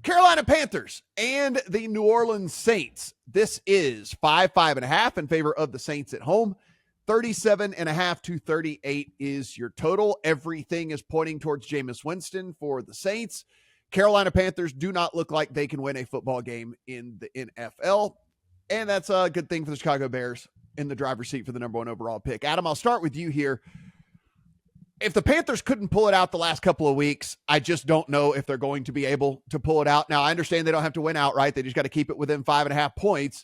Carolina Panthers and the New Orleans Saints. This is 5.5 in favor of the Saints at home. 37.5 to 38 is your total. Everything is pointing towards Jameis Winston for the Saints. Carolina Panthers do not look like they can win a football game in the NFL. And that's a good thing for the Chicago Bears in the driver's seat for the number one overall pick. Adam, I'll start with you here. If the Panthers couldn't pull it out the last couple of weeks, I just don't know if they're going to be able to pull it out. Now, I understand they don't have to win outright. They just got to keep it within 5.5 points.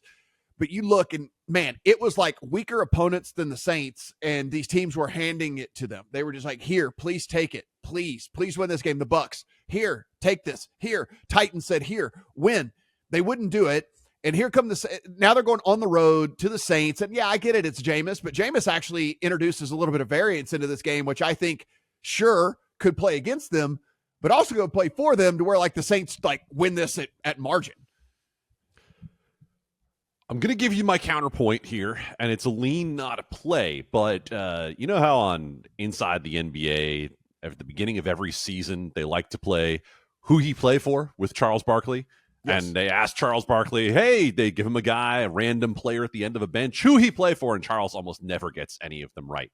But you look and, man, it was like weaker opponents than the Saints, and these teams were handing it to them. They were just like, here, please take it. Please win this game. The Bucks, here, take this. Here, Titans said, here, win. They wouldn't do it. And here come now they're going on the road to the Saints. And yeah, I get it. It's Jameis, but Jameis actually introduces a little bit of variance into this game, which I think sure could play against them, but also go play for them to where like the Saints like win this at margin. I'm going to give you my counterpoint here, and it's a lean, not a play. But you know how on Inside the NBA, at the beginning of every season, they like to play who he play for with Charles Barkley? Yes. And they asked Charles Barkley, hey, they give him a random player at the end of a bench, who he play for, and Charles almost never gets any of them right.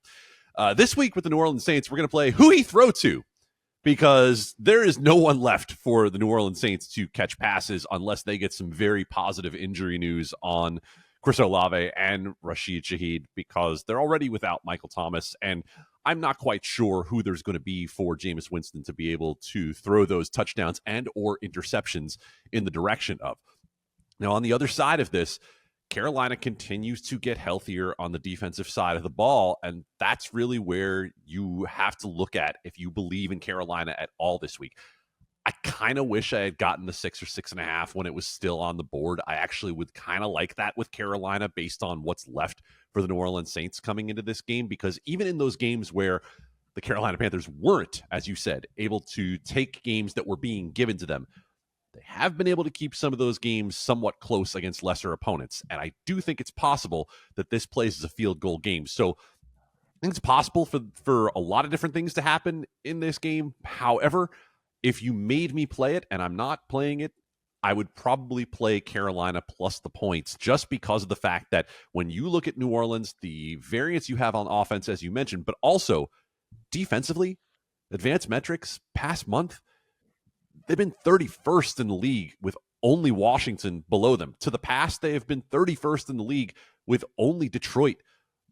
This week with the New Orleans Saints, we're going to play who he throw to, because there is no one left for the New Orleans Saints to catch passes unless they get some very positive injury news on Chris Olave and Rashid Shaheed, because they're already without Michael Thomas, and I'm not quite sure who there's going to be for Jameis Winston to be able to throw those touchdowns and or interceptions in the direction of. Now, on the other side of this, Carolina continues to get healthier on the defensive side of the ball, and that's really where you have to look at if you believe in Carolina at all this week. I kind of wish I had gotten the 6 or 6.5 when it was still on the board. I actually would kind of like that with Carolina based on what's left for the New Orleans Saints coming into this game, because even in those games where the Carolina Panthers weren't, as you said, able to take games that were being given to them, they have been able to keep some of those games somewhat close against lesser opponents. And I do think it's possible that this plays as a field goal game. So I think it's possible for a lot of different things to happen in this game. However, if you made me play it and I'm not playing it, I would probably play Carolina plus the points, just because of the fact that when you look at New Orleans, the variance you have on offense, as you mentioned, but also defensively, advanced metrics, past month, they've been 31st in the league with only Washington below them. To the past, they have been 31st in the league with only Detroit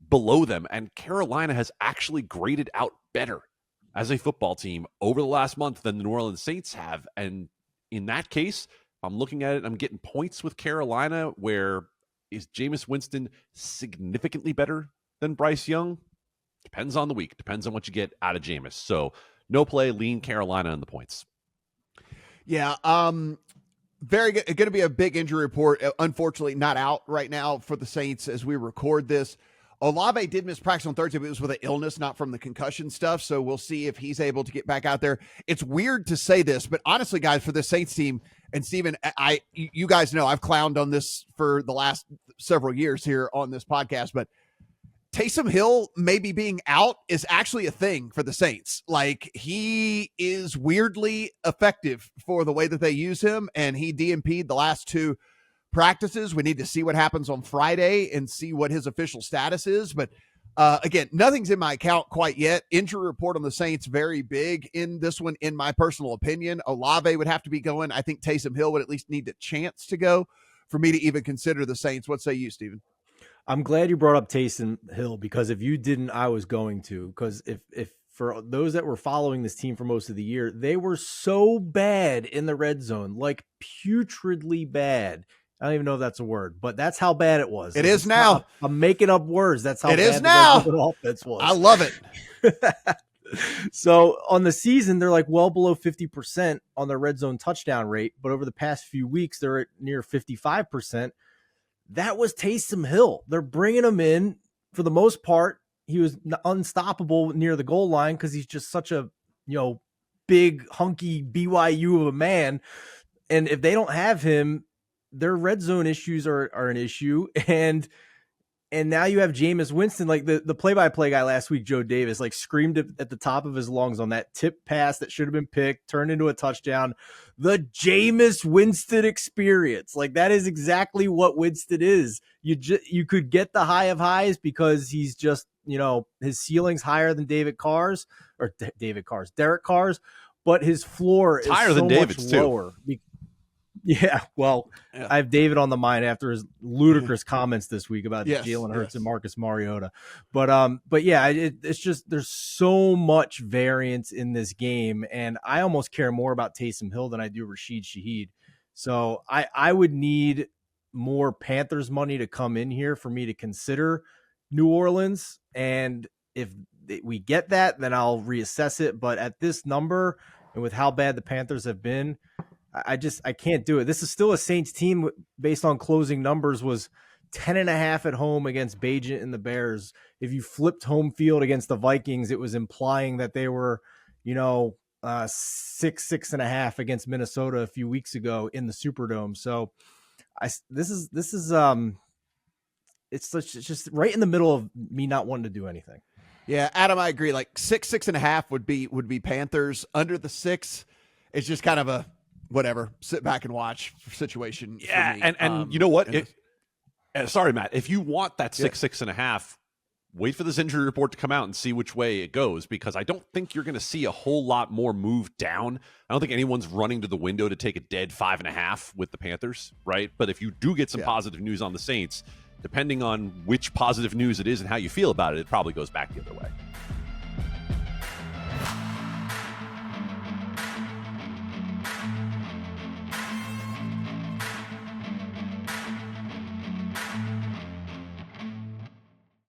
below them. And Carolina has actually graded out better as a football team over the last month than the New Orleans Saints have. And in that case, I'm looking at it, I'm getting points with Carolina. Where is Jameis Winston significantly better than Bryce Young? Depends on the week. Depends on what you get out of Jameis. So no play, lean Carolina in the points. Yeah, very good. Going to be a big injury report. Unfortunately, not out right now for the Saints as we record this. Olave did miss practice on Thursday, but it was with an illness, not from the concussion stuff. So we'll see if he's able to get back out there. It's weird to say this, but honestly, guys, for the Saints team, and Steven, you guys know I've clowned on this for the last several years here on this podcast, but Taysom Hill maybe being out is actually a thing for the Saints. Like, he is weirdly effective for the way that they use him, and he DNP'd the last two practices. We need to see what happens on Friday and see what his official status is. But again, nothing's in my account quite yet. Injury report on the Saints, very big in this one, in my personal opinion. Olave would have to be going. I think Taysom Hill would at least need the chance to go for me to even consider the Saints. What say you, Steven? I'm glad you brought up Taysom Hill, because if you didn't, I was going to. Because if for those that were following this team for most of the year, they were so bad in the red zone, like putridly bad. I don't even know if that's a word, but that's how bad it was. It is now. I'm making up words. That's how it bad is now. The offense was. I love it. So on the season, they're like well below 50% on their red zone touchdown rate, but over the past few weeks, they're at near 55%. That was Taysom Hill. They're bringing him in for the most part. He was unstoppable near the goal line because he's just such a, big hunky BYU of a man. And if they don't have him, their red zone issues are an issue. And And now you have Jameis Winston, like the play-by-play guy last week, Joe Davis, like screamed at the top of his lungs on that tip pass that should have been picked, turned into a touchdown. The Jameis Winston experience. Like, that is exactly what Winston is. You could get the high of highs because he's just, his ceiling's higher than Derek Carr's, but his floor is higher so than David's much too. lower. Yeah, well, yeah. I have David on the mind after his ludicrous comments this week about Jalen Hurts and Marcus Mariota. But yeah, it's just there's so much variance in this game, and I almost care more about Taysom Hill than I do Rashid Shaheed. So I would need more Panthers money to come in here for me to consider New Orleans, and if we get that, then I'll reassess it. But at this number, and with how bad the Panthers have been, I can't do it. This is still a Saints team based on closing numbers was 10.5 at home against Bajent and the Bears. If you flipped home field against the Vikings, it was implying that they were, 6.5 against Minnesota a few weeks ago in the Superdome. So this is it's just right in the middle of me not wanting to do anything. Yeah, Adam, I agree. Like 6.5 would be Panthers. Under the 6, it's just kind of a whatever, sit back and watch situation. Yeah, for me. and you know what? Sorry, Matt. If you want that 6.5, wait for this injury report to come out and see which way it goes, because I don't think you're going to see a whole lot more move down. I don't think anyone's running to the window to take a dead 5.5 with the Panthers, right? But if you do get some positive news on the Saints, depending on which positive news it is and how you feel about it, it probably goes back the other way.